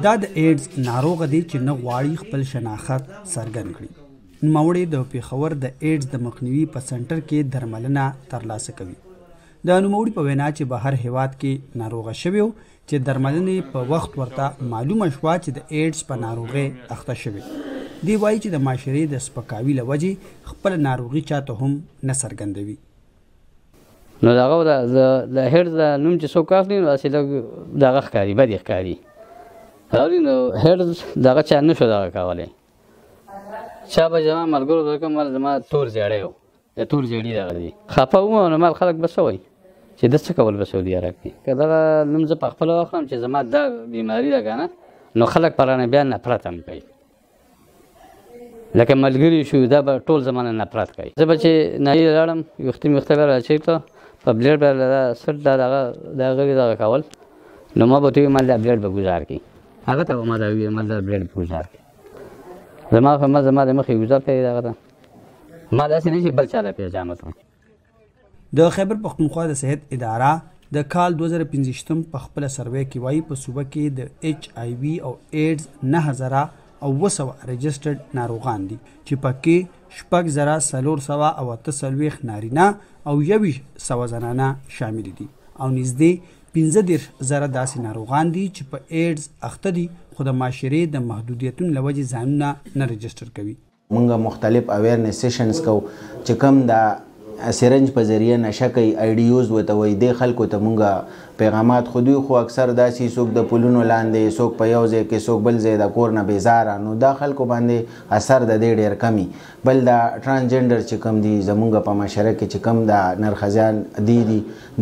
دا د ایډز ناروغه دی چې نه غواړي خپل شناخت څرګند کړي. نوموړی د پېښور د ایډز د مخنیوي په سنټر کې درملنه ترلاسه کوي. د نوموړي په وینا چې بهر هیواد کې ناروغه شوی و چې درملنې په وخت ورته معلومه شوه چې د ایډز په ناروغۍ اخته شوی. دی وایي چې د معاشرې د سپکاوي له وجې خپل ناروغي چاته هم نه څرګندوي. نو دغه د هیډز د نوم چې څوک اخلي نو داسې لږ دغه ښکاري، بدې ښکاري. نو هیډز دغه چا نه شو دغه کولی. چا به زما ملګرو ته کوم زما تور زیړی و، د تور زیړي دغه دی. خفه وم نو مال خلک به څه وایي چې ده څه کول به سعودي عرب کې. که دغه نوم زه په خپله واخلم چې زما دا بیماري ده که نه، نو خلک په رانه بیا نفرت هم کوي. لکه ملګري شو دا به ټول زمانه نفرت کوي. زه به چې نایي لاړم ویښته مې ویښته بیا راچېک کړه، په بلیډ به سټ دغه کول، نو ما به ورته وویل مال دا بلیډ به ګزار کړي. هغه ته به ما دا وویل مال دا بلیډ به ګزار کړي. زما د مخې ګزار کوي دغه ته، ما داسې نه چې بل چا ته پیجامه کړم. د خیبر پښتونخوا د صحت اداره د کال 2015 په خپله سروې کې وایي په صوبه کې د HIV او ایډز 9000 رجسټرډ ناروغان دي چې پکې 6448 نارینه او 2100 زنانه شامل دي او نږدې 15000 داسې ناروغان دي چې په ایډز اخته دي خو د معاشرې د محدودیتونو له وجې ځانونه نه رجسټر کوي. موږ مختلف اویرنس سیشنز کو چې کوم د سرنج په ذریعه نشه کوي، ایډیوز ورته وایي. دې خلکو ته موږ پیغامات خو دوی خو اکثر داسې څوک د پلونو لاندې، څوک په یو ځای کې، څوک بل ځای د کور نه بیزاره، نو دا خلکو باندې اثر د دې ډېر کمی. بل دا ټرانسجنډر چې کوم دي زموږ په معاشره کې چې کوم د نرخزیان دي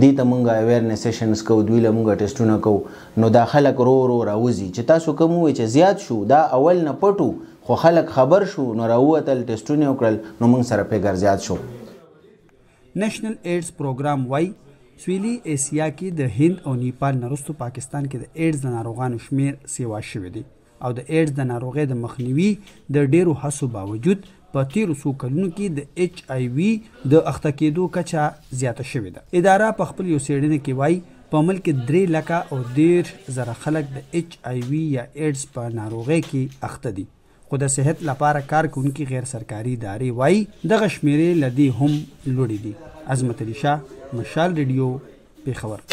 دې ته موږ اویرنس سیشنز کوو، دوی له موږ ټسټونه کوو. نو دا خلک رو راوځي چې تاسو کوم وایي چې زیات شو، دا اول نه پټو خو خلک خبر شو نو راووتل ټسټونه وکړل نو موږ سره پیګر زیات شو. نېشنل ایډز پروګرام وایي سویلي اسیا کې د هند او نیپال نه وروسته پاکستان کې د ایډز د ناروغانو شمیر سیوا شوی دی او د ایډز د ناروغۍ د مخنیوي د ډیرو هڅو باوجود په تیرو څو کلونو کې د HIV د اخته کېدو کچه زیاته شوې ده. اداره په خپل یو څېړنه کې وایي په ملک 3,10,000 خلک د HIV یا ایډز په ناروغۍ کې اخته دي. خو د صحت لپاره کار کوونکي غیر سرکاري ادارې وایي دغه شمیرې له دې هم لوړې دي. عظمت علي شاه، مشال ریډیو، پېښور.